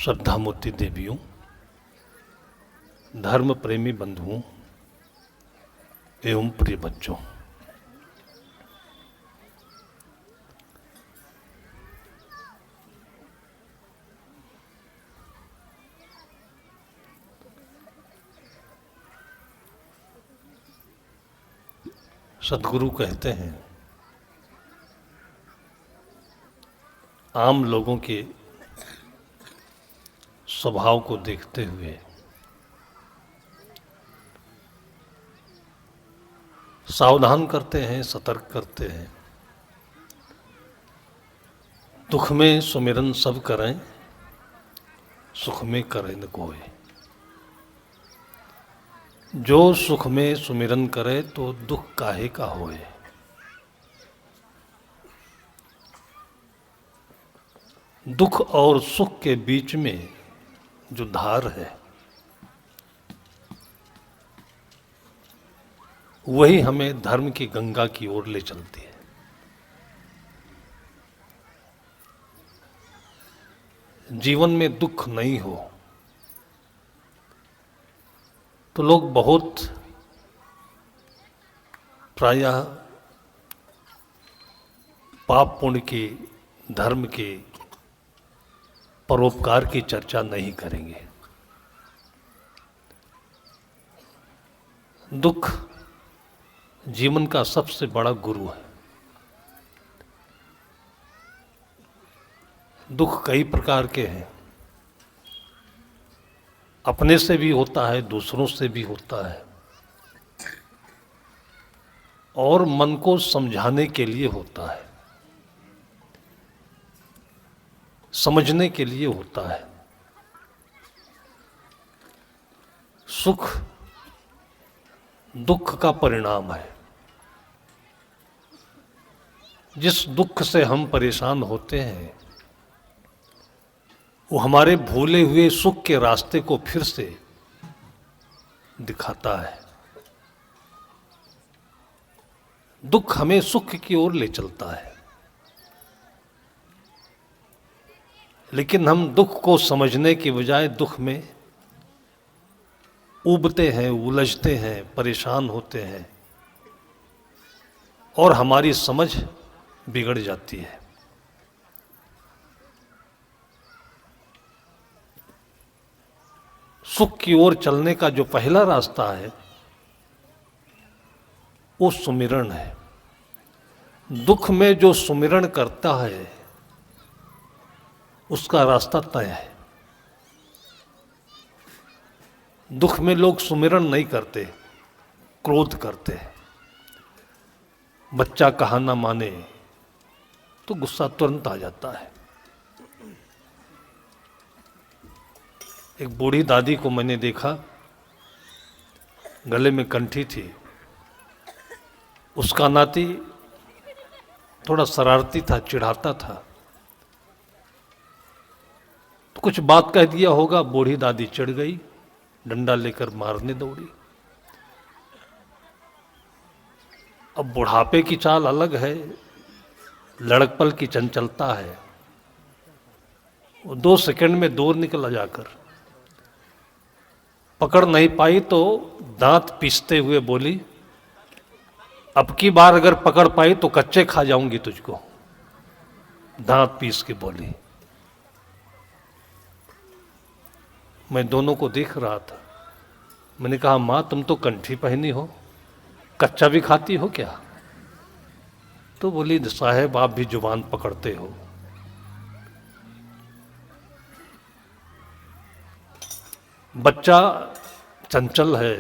श्रद्धामूर्ति देवियों, धर्म प्रेमी बंधुओं एवं प्रिय बच्चों, सद्गुरु कहते हैं आम लोगों के स्वभाव को देखते हुए सावधान करते हैं, सतर्क करते हैं। दुख में सुमिरन सब करें, सुख में करें न कोई। जो सुख में सुमिरन करे तो दुख काहे का होए। दुख और सुख के बीच में जो धार है वही हमें धर्म की गंगा की ओर ले चलती है। जीवन में दुख नहीं हो तो लोग बहुत प्रायः पाप पुण्य की, धर्म की, परोपकार की चर्चा नहीं करेंगे। दुख जीवन का सबसे बड़ा गुरु है। दुख कई प्रकार के हैं, अपने से भी होता है, दूसरों से भी होता है और मन को समझाने के लिए होता है, समझने के लिए होता है। सुख दुख का परिणाम है। जिस दुख से हम परेशान होते हैं वो हमारे भूले हुए सुख के रास्ते को फिर से दिखाता है। दुख हमें सुख की ओर ले चलता है, लेकिन हम दुख को समझने की बजाय दुख में उबते हैं, उलझते हैं, परेशान होते हैं और हमारी समझ बिगड़ जाती है। सुख की ओर चलने का जो पहला रास्ता है वो सुमिरन है। दुख में जो सुमिरन करता है उसका रास्ता तय है। दुख में लोग सुमिरन नहीं करते, क्रोध करते। बच्चा कहा ना माने तो गुस्सा तुरंत आ जाता है। एक बूढ़ी दादी को मैंने देखा, गले में कंठी थी। उसका नाती थोड़ा शरारती था, चिढ़ाता था, तो कुछ बात कह दिया होगा, बूढ़ी दादी चिढ़ गई, डंडा लेकर मारने दौड़ी। अब बुढ़ापे की चाल अलग है, लड़कपन की चंचलता है। वो 2 सेकंड में दूर निकला जाकर पकड़ नहीं पाई तो दांत पीसते हुए बोली, अब की बार अगर पकड़ पाई तो कच्चे खा जाऊंगी तुझको। दांत पीस के बोली। मैं दोनों को देख रहा था। मैंने कहा, माँ तुम तो कंठी पहनी हो, कच्चा भी खाती हो क्या? तो बोली, साहेब आप भी जुबान पकड़ते हो। बच्चा चंचल है,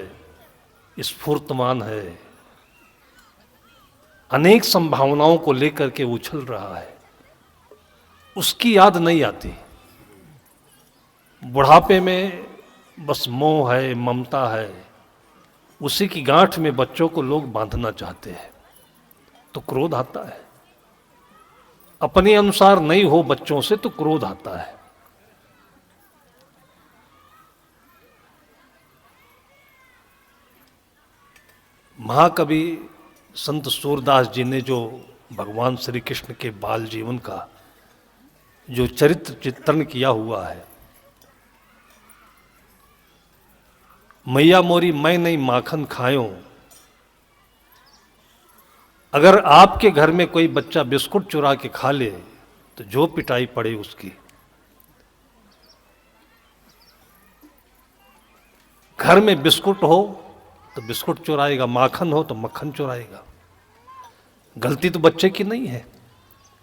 स्फूर्तमान है, अनेक संभावनाओं को लेकर के उछल रहा है, उसकी याद नहीं आती। बुढ़ापे में बस मोह है, ममता है, उसी की गांठ में बच्चों को लोग बांधना चाहते हैं तो क्रोध आता है। अपने अनुसार नहीं हो बच्चों से तो क्रोध आता है। महाकवि संत सूरदास जी ने जो भगवान श्री कृष्ण के बाल जीवन का जो चरित्र चित्रण किया हुआ है मैया मोरी मैं नहीं माखन खायो। अगर आपके घर में कोई बच्चा बिस्कुट चुरा के खा ले तो जो पिटाई पड़े उसकी। घर में बिस्कुट हो तो बिस्कुट चुराएगा, माखन हो तो मक्खन चुराएगा। गलती तो बच्चे की नहीं है,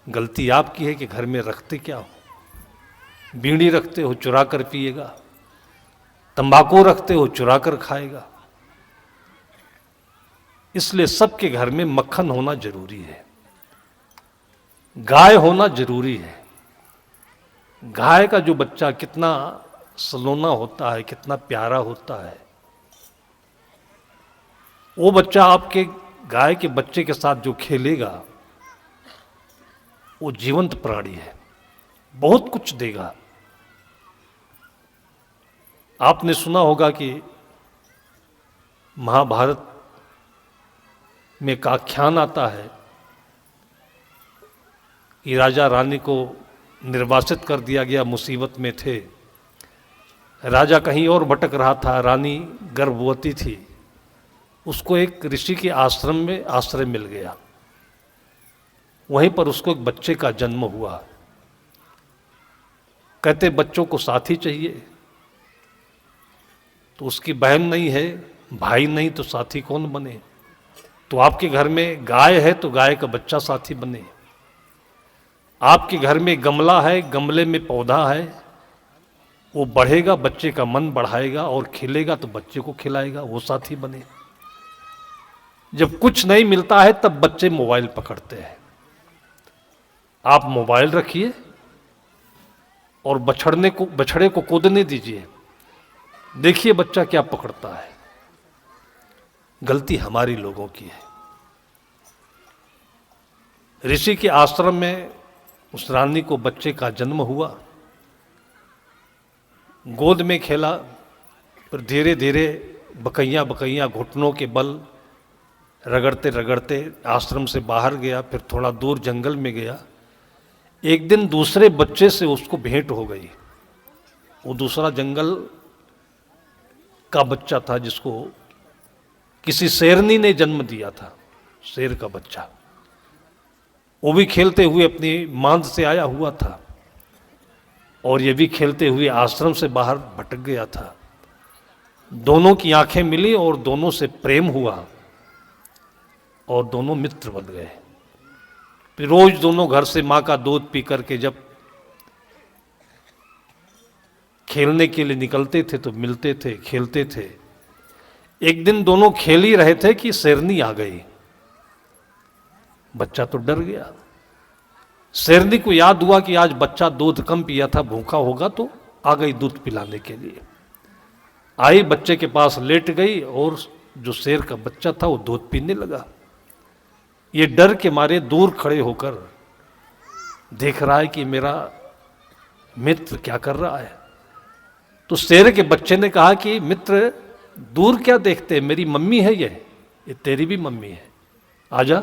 गलती आपकी है कि घर में रखते क्या हो। बीड़ी रखते हो चुरा कर पिएगा, तंबाकू रखते हो चुरा कर खाएगा। इसलिए सबके घर में मक्खन होना जरूरी है, गाय होना जरूरी है। गाय का जो बच्चा कितना सलोना होता है, कितना प्यारा होता है, वो बच्चा आपके गाय के बच्चे के साथ जो खेलेगा वो जीवंत प्राणी है, बहुत कुछ देगा। आपने सुना होगा कि महाभारत में एक आख्यान आता है कि राजा रानी को निर्वासित कर दिया गया, मुसीबत में थे। राजा कहीं और भटक रहा था, रानी गर्भवती थी। उसको एक ऋषि के आश्रम में आश्रय मिल गया। वहीं पर उसको एक बच्चे का जन्म हुआ। कहते बच्चों को साथी चाहिए, तो उसकी बहन नहीं है, भाई नहीं, तो साथी कौन बने। तो आपके घर में गाय है तो गाय का बच्चा साथी बने। आपके घर में गमला है, गमले में पौधा है, वो बढ़ेगा, बच्चे का मन बढ़ाएगा और खिलेगा तो बच्चे को खिलाएगा, वो साथी बने। जब कुछ नहीं मिलता है तब बच्चे मोबाइल पकड़ते हैं। आप मोबाइल रखिए और बछड़े को कूदने दीजिए, देखिए बच्चा क्या पकड़ता है। गलती हमारी लोगों की है। ऋषि के आश्रम में उस रानी को बच्चे का जन्म हुआ, गोद में खेला, फिर धीरे धीरे बकैया घुटनों के बल रगड़ते रगड़ते आश्रम से बाहर गया, फिर थोड़ा दूर जंगल में गया। एक दिन दूसरे बच्चे से उसको भेंट हो गई। वो दूसरा जंगल का बच्चा था जिसको किसी शेरनी ने जन्म दिया था, शेर का बच्चा। वो भी खेलते हुए अपनी मांद से आया हुआ था और ये भी खेलते हुए आश्रम से बाहर भटक गया था। दोनों की आंखें मिली और दोनों से प्रेम हुआ और दोनों मित्र बन गए। फिर रोज दोनों घर से माँ का दूध पी करके जब खेलने के लिए निकलते थे तो मिलते थे, खेलते थे। एक दिन दोनों खेल ही रहे थे कि शेरनी आ गई। बच्चा तो डर गया। शेरनी को याद हुआ कि आज बच्चा दूध कम पिया था, भूखा होगा, तो आ गई दूध पिलाने के लिए। आई, बच्चे के पास लेट गई और जो शेर का बच्चा था वो दूध पीने लगा। ये डर के मारे दूर खड़े होकर देख रहा है कि मेरा मित्र क्या कर रहा है। तो शेर के बच्चे ने कहा कि मित्र दूर क्या देखते, मेरी मम्मी है ये तेरी भी मम्मी है, आजा।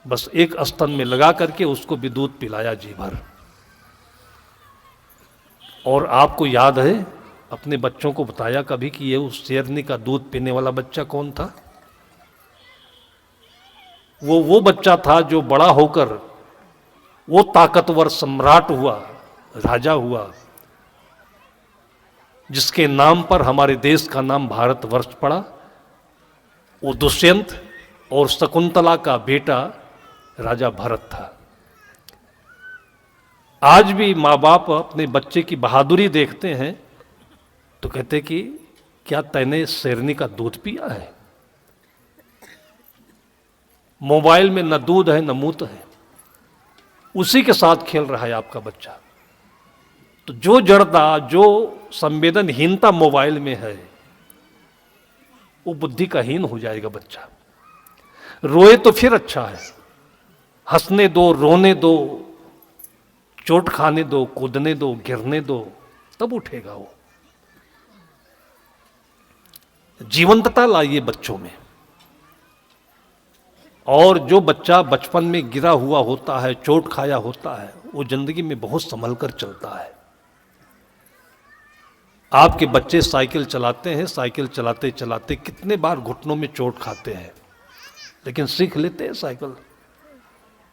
बस एक स्तन में लगा करके उसको भी दूध पिलाया जी भर। और आपको याद है, अपने बच्चों को बताया कभी कि ये उस शेरनी का दूध पीने वाला बच्चा कौन था? वो बच्चा था जो बड़ा होकर वो ताकतवर सम्राट हुआ, राजा हुआ, जिसके नाम पर हमारे देश का नाम भारतवर्ष पड़ा। वो दुष्यंत और शकुंतला का बेटा राजा भरत था। आज भी माँ बाप अपने बच्चे की बहादुरी देखते हैं तो कहते कि क्या तैने शेरनी का दूध पिया है? मोबाइल में न दूध है न मूत है, उसी के साथ खेल रहा है आपका बच्चा। तो जो जड़ता, जो संवेदनहीनता मोबाइल में है, वो बुद्धि का हीन हो जाएगा बच्चा। रोए तो फिर अच्छा है, हंसने दो, रोने दो, चोट खाने दो, कूदने दो, गिरने दो, तब उठेगा वो। जीवंतता लाइए बच्चों में। और जो बच्चा बचपन में गिरा हुआ होता है, चोट खाया होता है, वो जिंदगी में बहुत संभल कर चलता है। आपके बच्चे साइकिल चलाते हैं, साइकिल चलाते चलाते कितने बार घुटनों में चोट खाते हैं, लेकिन सीख लेते हैं साइकिल।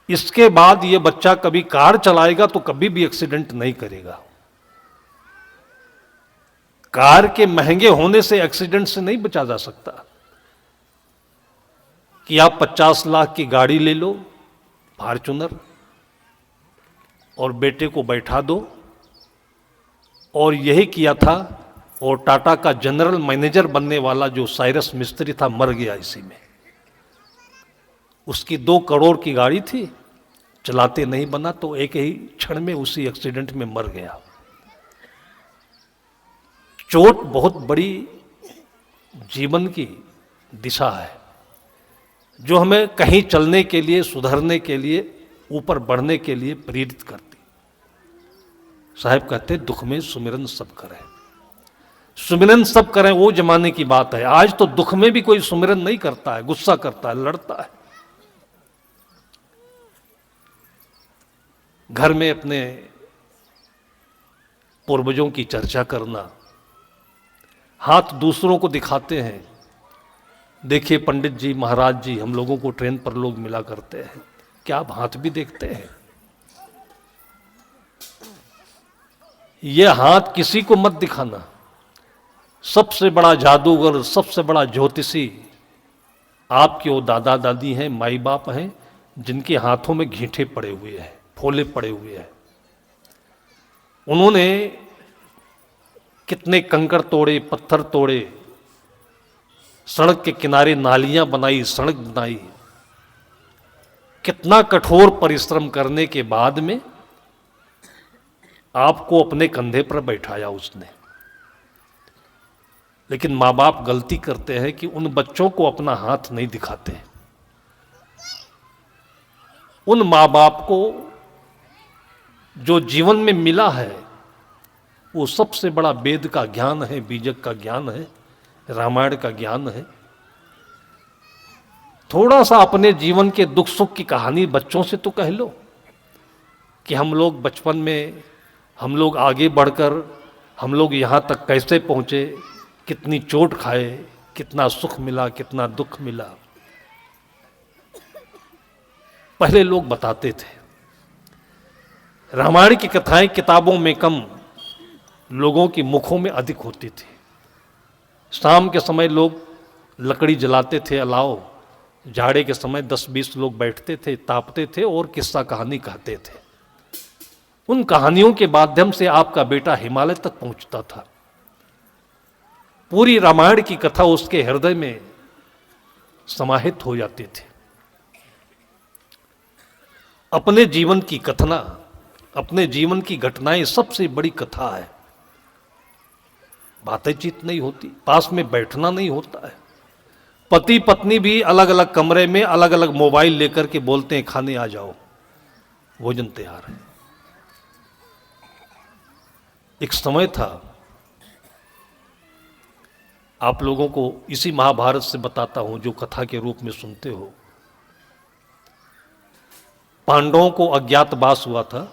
इसके बाद ये बच्चा कभी कार चलाएगा तो कभी भी एक्सीडेंट नहीं करेगा। कार के महंगे होने से एक्सीडेंट से नहीं बचा जा सकता। कि आप 50 लाख की गाड़ी ले लो, फॉर्च्यूनर, और बेटे को बैठा दो, और यही किया था। और टाटा का जनरल मैनेजर बनने वाला जो साइरस मिस्त्री था मर गया इसी में। उसकी 2 करोड़ की गाड़ी थी, चलाते नहीं बना तो एक ही क्षण में उसी एक्सीडेंट में मर गया। चोट बहुत बड़ी जीवन की दिशा है जो हमें कहीं चलने के लिए, सुधरने के लिए, ऊपर बढ़ने के लिए प्रेरित करती। साहब कहते दुख में सुमिरन सब करें। सुमिरन सब करें वो जमाने की बात है। आज तो दुख में भी कोई सुमिरन नहीं करता है, गुस्सा करता है, लड़ता है। घर में अपने पूर्वजों की चर्चा करना, हाथ दूसरों को दिखाते हैं। देखिए पंडित जी, महाराज जी, हम लोगों को ट्रेन पर लोग मिला करते हैं, क्या आप हाथ भी देखते हैं? ये हाथ किसी को मत दिखाना। सबसे बड़ा जादूगर, सबसे बड़ा ज्योतिषी आपके वो दादा दादी हैं, माई बाप हैं, जिनके हाथों में घींठे पड़े हुए हैं, फोले पड़े हुए हैं। उन्होंने कितने कंकड़ तोड़े, पत्थर तोड़े, सड़क के किनारे नालियां बनाई, सड़क बनाई। कितना कठोर परिश्रम करने के बाद में आपको अपने कंधे पर बैठाया उसने। लेकिन माँ बाप गलती करते हैं कि उन बच्चों को अपना हाथ नहीं दिखाते। उन माँ बाप को जो जीवन में मिला है वो सबसे बड़ा वेद का ज्ञान है, बीजक का ज्ञान है, रामायण का ज्ञान है। थोड़ा सा अपने जीवन के दुख सुख की कहानी बच्चों से तो कह लो कि हम लोग बचपन में, हम लोग आगे बढ़कर, हम लोग यहाँ तक कैसे पहुँचे, कितनी चोट खाए, कितना सुख मिला, कितना दुख मिला। पहले लोग बताते थे। रामायण की कथाएं किताबों में कम, लोगों की मुखों में अधिक होती थी। शाम के समय लोग लकड़ी जलाते थे, अलाव, जाड़े के समय 10-20 लोग बैठते थे, तापते थे और किस्सा कहानी कहते थे। उन कहानियों के माध्यम से आपका बेटा हिमालय तक पहुंचता था। पूरी रामायण की कथा उसके हृदय में समाहित हो जाती थी। अपने जीवन की कथना, अपने जीवन की घटनाएं सबसे बड़ी कथा है। बातचीत नहीं होती, पास में बैठना नहीं होता है। पति पत्नी भी अलग अलग कमरे में अलग अलग मोबाइल लेकर के बोलते हैं खाने आ जाओ, भोजन तैयार है। एक समय था, आप लोगों को इसी महाभारत से बताता हूं जो कथा के रूप में सुनते हो। पांडवों को अज्ञातवास हुआ था,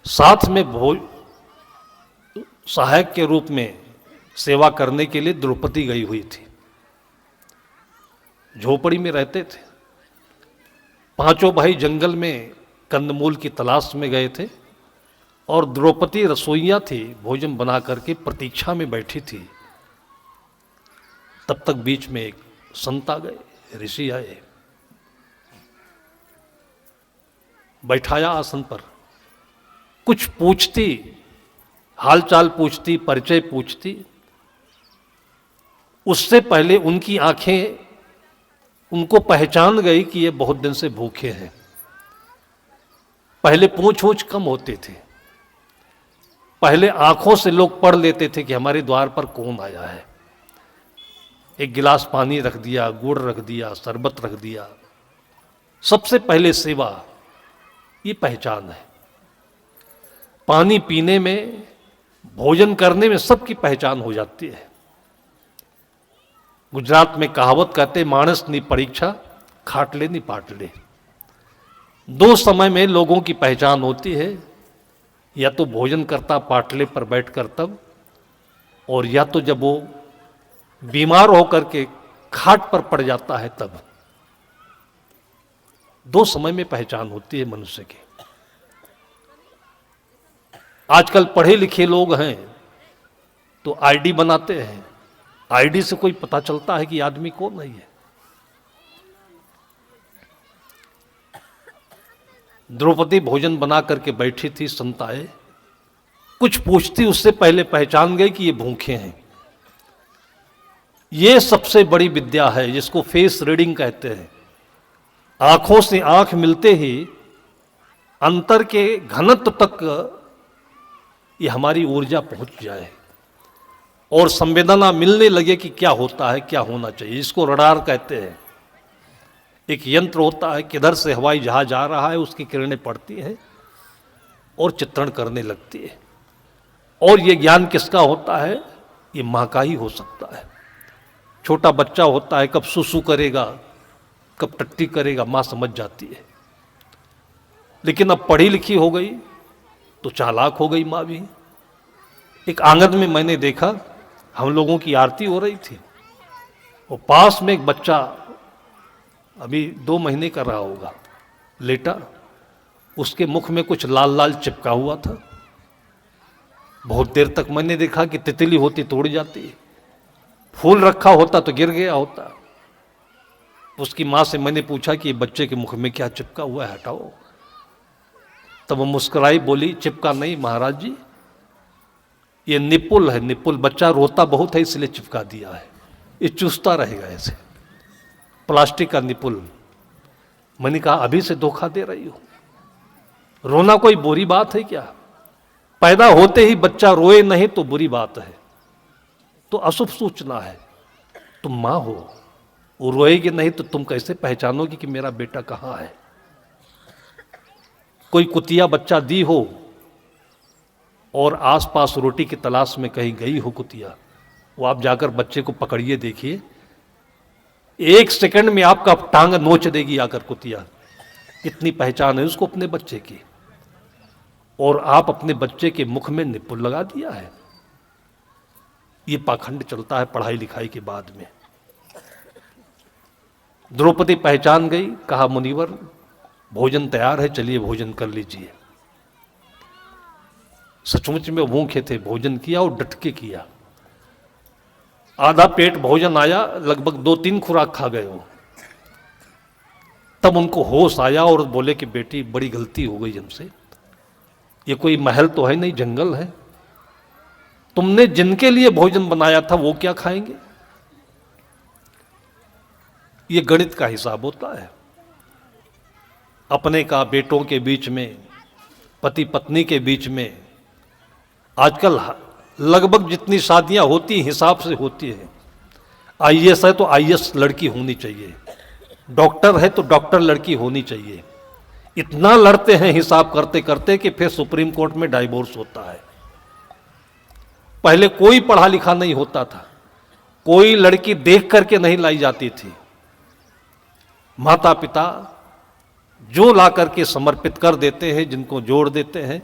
साथ में सहायक के रूप में सेवा करने के लिए द्रौपदी गई हुई थी। झोपड़ी में रहते थे। 5 भाई जंगल में कंदमूल की तलाश में गए थे और द्रौपदी रसोइया थी, भोजन बना करके प्रतीक्षा में बैठी थी। तब तक बीच में एक संत आ गए, ऋषि आए, बैठाया आसन पर। कुछ पूछती, हालचाल पूछती, परिचय पूछती। उससे पहले उनकी आंखें उनको पहचान गई कि ये बहुत दिन से भूखे हैं। पहले पूछ वूछ कम होते थे, पहले आंखों से लोग पढ़ लेते थे कि हमारे द्वार पर कौन आया है। एक गिलास पानी रख दिया, गुड़ रख दिया, शरबत रख दिया। सबसे पहले सेवा, ये पहचान है। पानी पीने में, भोजन करने में सबकी पहचान हो जाती है। गुजरात में कहावत कहते, मानस नी परीक्षा खाटले नी पाटले। 2 समय में लोगों की पहचान होती है, या तो भोजन करता पाटले पर बैठकर तब, और या तो जब वो बीमार होकर के खाट पर पड़ जाता है तब। दो समय में पहचान होती है मनुष्य की। आजकल पढ़े लिखे लोग हैं तो आईडी बनाते हैं, आईडी से कोई पता चलता है कि आदमी कौन है। ये द्रौपदी भोजन बना करके बैठी थी, संताए कुछ पूछती उससे पहले पहचान गई कि ये भूखे हैं। ये सबसे बड़ी विद्या है जिसको फेस रीडिंग कहते हैं। आंखों से आंख मिलते ही अंतर के घनत्व तक ये हमारी ऊर्जा पहुंच जाए और संवेदना मिलने लगे कि क्या होता है, क्या होना चाहिए। इसको रडार कहते हैं। एक यंत्र होता है, किधर से हवाई जहाज आ रहा है उसकी किरणें पड़ती हैं और चित्रण करने लगती है। और ये ज्ञान किसका होता है? ये माँ का ही हो सकता है। छोटा बच्चा होता है, कब सुसु करेगा, कब टट्टी करेगा, माँ समझ जाती है। लेकिन अब पढ़ी लिखी हो गई तो चालाक हो गई माँ भी। एक आंगन में मैंने देखा, हम लोगों की आरती हो रही थी और पास में एक बच्चा अभी 2 महीने का रहा होगा, लेटा, उसके मुख में कुछ लाल लाल चिपका हुआ था। बहुत देर तक मैंने देखा कि तितली होती तोड़ जाती, फूल रखा होता तो गिर गया होता। उसकी माँ से मैंने पूछा कि बच्चे के मुख में क्या चिपका हुआ है, हटाओ। तब वो मुस्कुराई, बोली चिपका नहीं महाराज जी, ये निपुल है, निपुल। बच्चा रोता बहुत है इसलिए चिपका दिया है, ये चूसता रहेगा ऐसे, प्लास्टिक का निपुल। मैंने कहा अभी से धोखा दे रही हो, रोना कोई बुरी बात है क्या? पैदा होते ही बच्चा रोए नहीं तो बुरी बात है, तो अशुभ सूचना है। तुम मां हो, वो रोएगी नहीं तो तुम कैसे पहचानोगे कि मेरा बेटा कहां है? कोई कुतिया बच्चा दी हो और आसपास रोटी की तलाश में कहीं गई हो कुतिया, वो आप जाकर बच्चे को पकड़िए, देखिए 1 सेकंड में आपका टांग नोच देगी आकर कुतिया। इतनी पहचान है उसको अपने बच्चे की, और आप अपने बच्चे के मुख में निपुल लगा दिया है। ये पाखंड चलता है पढ़ाई लिखाई के बाद में। द्रौपदी पहचान गई, कहा मुनिवर भोजन तैयार है, चलिए भोजन कर लीजिए। सचमुच में भूखे थे, भोजन किया और डट के किया। आधा पेट भोजन आया, लगभग 2-3 खुराक खा गए हो। तब उनको होश आया और बोले कि बेटी बड़ी गलती हो गई हमसे, ये कोई महल तो है नहीं, जंगल है। तुमने जिनके लिए भोजन बनाया था वो क्या खाएंगे? ये गणित का हिसाब होता है। अपने का, बेटों के बीच में, पति पत्नी के बीच में। आजकल लगभग जितनी शादियां होती हिसाब से होती है। आईएएस है तो आईएएस लड़की होनी चाहिए, डॉक्टर है तो डॉक्टर लड़की होनी चाहिए। इतना लड़ते हैं हिसाब करते करते कि फिर सुप्रीम कोर्ट में डाइवोर्स होता है। पहले कोई पढ़ा लिखा नहीं होता था, कोई लड़की देख करके नहीं लाई जाती थी। माता पिता जो ला करके समर्पित कर देते हैं, जिनको जोड़ देते हैं,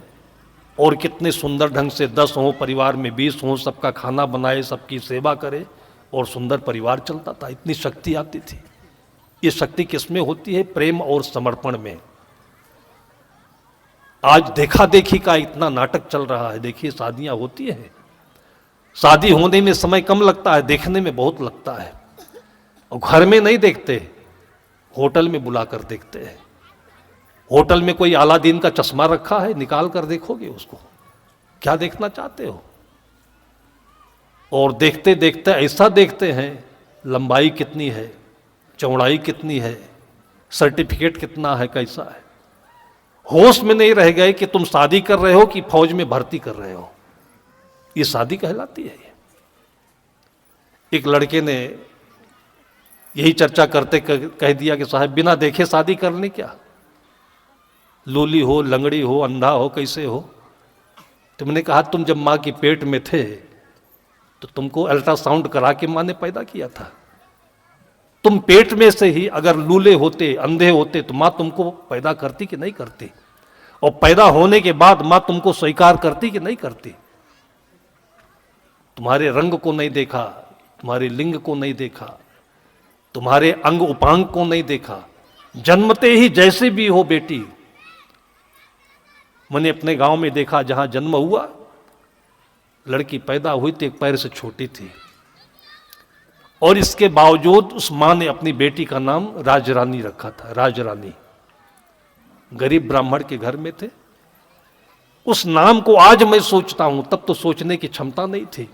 और कितने सुंदर ढंग से 10 हो, परिवार में 20 हो, सबका खाना बनाए, सबकी सेवा करे और सुंदर परिवार चलता था। इतनी शक्ति आती थी। ये शक्ति किसमें होती है? प्रेम और समर्पण में। आज देखा देखी का इतना नाटक चल रहा है। देखिए शादियां होती हैं, शादी होने में समय कम लगता है, देखने में बहुत लगता है। और घर में नहीं देखते, होटल में बुलाकर देखते हैं। होटल में कोई अलादीन का चश्मा रखा है, निकाल कर देखोगे उसको, क्या देखना चाहते हो? और देखते देखते ऐसा देखते हैं, लंबाई कितनी है, चौड़ाई कितनी है, सर्टिफिकेट कितना है, कैसा है। होश में नहीं रह गए कि तुम शादी कर रहे हो कि फौज में भर्ती कर रहे हो। ये शादी कहलाती है। एक लड़के ने यही चर्चा करते कह दिया कि साहब बिना देखे शादी करने क्या, लूली हो, लंगड़ी हो, अंधा हो, कैसे हो। तुमने कहा तुम जब माँ के पेट में थे तो तुमको अल्ट्रासाउंड करा के माँ ने पैदा किया था। तुम पेट में से ही अगर लूले होते, अंधे होते, तो माँ तुमको पैदा करती कि नहीं करती? और पैदा होने के बाद माँ तुमको स्वीकार करती कि नहीं करती? तुम्हारे रंग को नहीं देखा, तुम्हारे लिंग को नहीं देखा, तुम्हारे अंग उपांग को नहीं देखा, जन्मते ही जैसे भी हो बेटी। मैंने अपने गांव में देखा, जहां जन्म हुआ, लड़की पैदा हुई तो एक पैर से छोटी थी, और इसके बावजूद उस मां ने अपनी बेटी का नाम राजरानी रखा था। राजरानी, गरीब ब्राह्मण के घर में थे। उस नाम को आज मैं सोचता हूं, तब तो सोचने की क्षमता नहीं थी।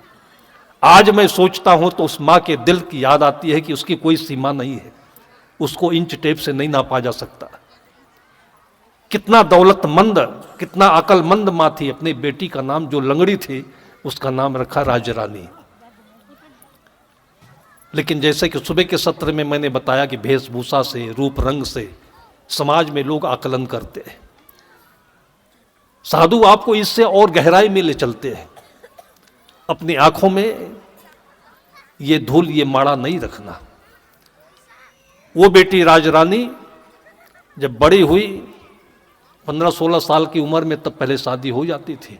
आज मैं सोचता हूं तो उस मां के दिल की याद आती है कि उसकी कोई सीमा नहीं है, उसको इंच टेप से नहीं नापा जा सकता। कितना दौलतमंद, कितना अकलमंद मां थी। अपनी बेटी का नाम, जो लंगड़ी थी, उसका नाम रखा राजरानी। लेकिन जैसे कि सुबह के सत्र में मैंने बताया कि वेशभूषा से, रूप रंग से समाज में लोग आकलन करते हैं। साधु आपको इससे और गहराई में ले चलते हैं। अपनी आंखों में ये धूल, ये माड़ा नहीं रखना। वो बेटी राजरानी जब बड़ी हुई, 15-16 साल की उम्र में, तब पहले शादी हो जाती थी।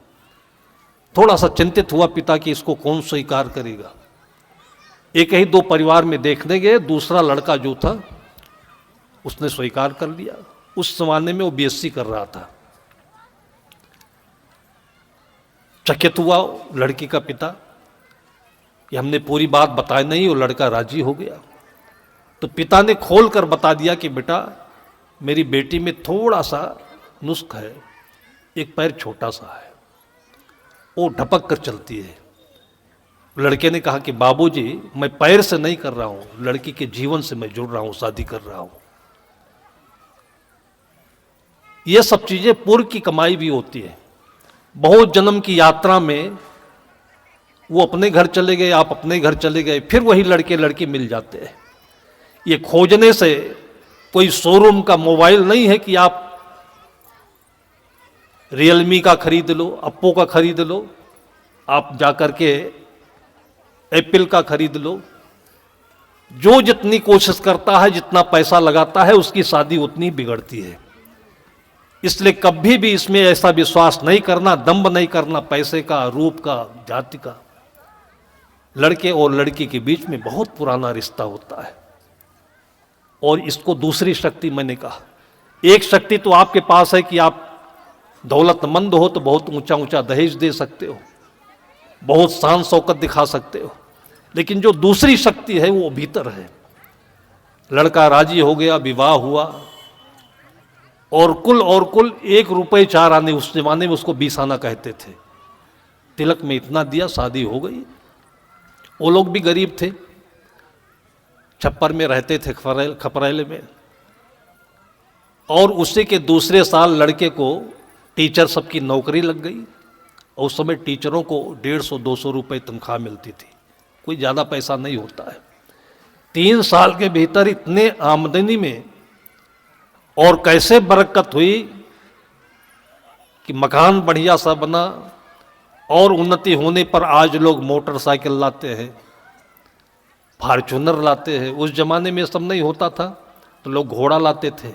थोड़ा सा चिंतित हुआ पिता कि इसको कौन स्वीकार करेगा। एक ही 2 परिवार में देखने गए, दूसरा लड़का जो था उसने स्वीकार कर लिया। उस जमाने में वो बीएससी कर रहा था। चकित हुआ लड़की का पिता कि हमने पूरी बात बताई नहीं, और लड़का राजी हो गया। तो पिता ने खोल कर बता दिया कि बेटा, मेरी बेटी में थोड़ा सा नुस्ख है, एक पैर छोटा सा है, वो ढपक कर चलती है। लड़के ने कहा कि बाबूजी, मैं पैर से नहीं कर रहा हूं, लड़की के जीवन से मैं जुड़ रहा हूं, शादी कर रहा हूं। ये सब चीजें पूर्व की कमाई भी होती है। बहुत जन्म की यात्रा में वो अपने घर चले गए, आप अपने घर चले गए, फिर वही लड़के लड़की मिल जाते हैं। ये खोजने से कोई शोरूम का मोबाइल नहीं है कि आप रियलमी का खरीद लो, अप्पो का खरीद लो, आप जाकर के एप्पल का खरीद लो। जो जितनी कोशिश करता है, जितना पैसा लगाता है, उसकी शादी उतनी बिगड़ती है। इसलिए कभी भी इसमें ऐसा विश्वास नहीं करना, दंभ नहीं करना पैसे का, रूप का, जाति का। लड़के और लड़की के बीच में बहुत पुराना रिश्ता होता है। और इसको दूसरी शक्ति, मैंने कहा, एक शक्ति तो आपके पास है कि आप दौलतमंद हो तो बहुत ऊंचा ऊंचा दहेज दे सकते हो, बहुत शान शौकत दिखा सकते हो। लेकिन जो दूसरी शक्ति है वो भीतर है। लड़का राजी हो गया, विवाह हुआ, और कुल 1 रुपये 4 आने, उस जमाने में उसको 20 आना कहते थे। तिलक में इतना दिया, शादी हो गई। वो लोग भी गरीब थे, छप्पर में रहते थे, खपरेले में। और उसी के दूसरे साल लड़के को टीचर सबकी नौकरी लग गई। और उस समय टीचरों को 150-200 रुपये तनख्वाह मिलती थी, कोई ज़्यादा पैसा नहीं होता है। 3 साल के भीतर इतने आमदनी में, और कैसे बरकत हुई कि मकान बढ़िया सा बना, और उन्नति होने पर आज लोग मोटरसाइकिल लाते हैं, फॉर्च्यूनर लाते हैं। उस जमाने में सब नहीं होता था तो लोग घोड़ा लाते थे।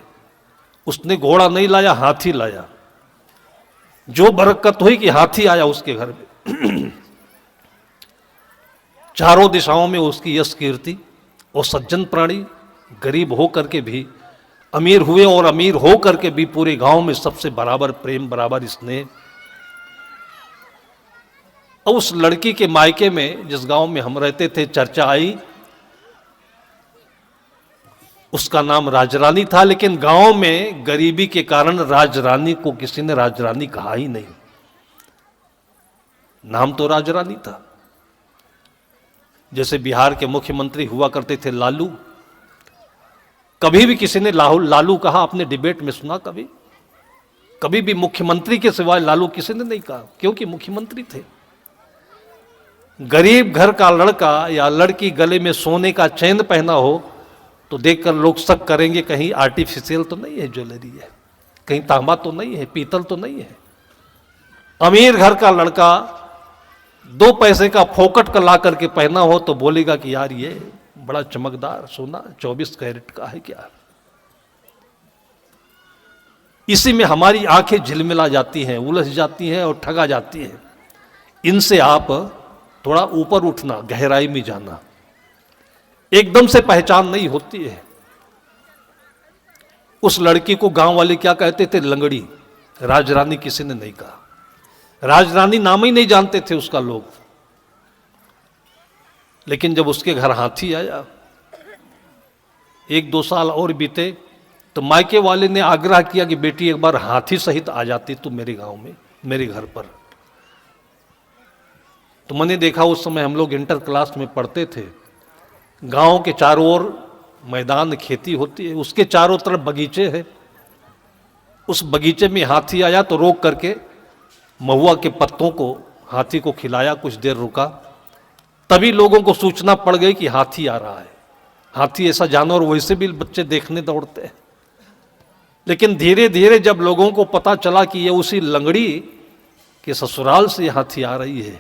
उसने घोड़ा नहीं लाया, हाथी लाया। जो बरकत हुई कि हाथी आया उसके घर में। चारों दिशाओं में उसकी यश कीर्ति। और सज्जन प्राणी, गरीब होकर के भी अमीर हुए, और अमीर होकर के भी पूरे गांव में सबसे बराबर प्रेम, बराबर स्नेह। और उस लड़की के मायके में, जिस गांव में हम रहते थे, चर्चा आई, उसका नाम राजरानी था। लेकिन गांव में गरीबी के कारण राजरानी को किसी ने राजरानी कहा ही नहीं। नाम तो राजरानी था। जैसे बिहार के मुख्यमंत्री हुआ करते थे लालू, कभी भी किसी ने लालू कहा आपने डिबेट में सुना? कभी भी मुख्यमंत्री के सिवाय लालू किसी ने नहीं कहा, क्योंकि मुख्यमंत्री थे। गरीब घर का लड़का या लड़की गले में सोने का चैन पहना हो तो देखकर लोग शक करेंगे कहीं आर्टिफिशियल तो नहीं है ज्वेलरी है, कहीं तांबा तो नहीं है, पीतल तो नहीं है। अमीर घर का लड़का 2 पैसे का फोकट का ला करके पहना हो तो बोलेगा कि यार ये बड़ा चमकदार सोना 24 कैरेट का है क्या। इसी में हमारी आंखें झिलमिला जाती हैं, उलझ जाती हैं और ठगा जाती हैं। इनसे आप थोड़ा ऊपर उठना, गहराई में जाना। एकदम से पहचान नहीं होती है। उस लड़की को गांव वाले क्या कहते थे? लंगड़ी। राजरानी किसी ने नहीं कहा, राजरानी नाम ही नहीं जानते थे उसका लोग। लेकिन जब उसके घर हाथी आया, 1-2 साल और बीते, तो मायके वाले ने आग्रह किया कि बेटी एक बार हाथी सहित आ जाती तू मेरे गांव में, मेरे घर पर। तो मैंने देखा, उस समय हम लोग इंटर क्लास में पढ़ते थे, गांव के चारों ओर मैदान, खेती होती है, उसके चारों तरफ बगीचे हैं। उस बगीचे में हाथी आया तो रोक करके महुआ के पत्तों को हाथी को खिलाया, कुछ देर रुका, तभी लोगों को सूचना पड़ गई कि हाथी आ रहा है। हाथी ऐसा जानवर वैसे भी बच्चे देखने दौड़ते हैं। लेकिन धीरे धीरे जब लोगों को पता चला कि ये उसी लंगड़ी के ससुराल से हाथी आ रही है,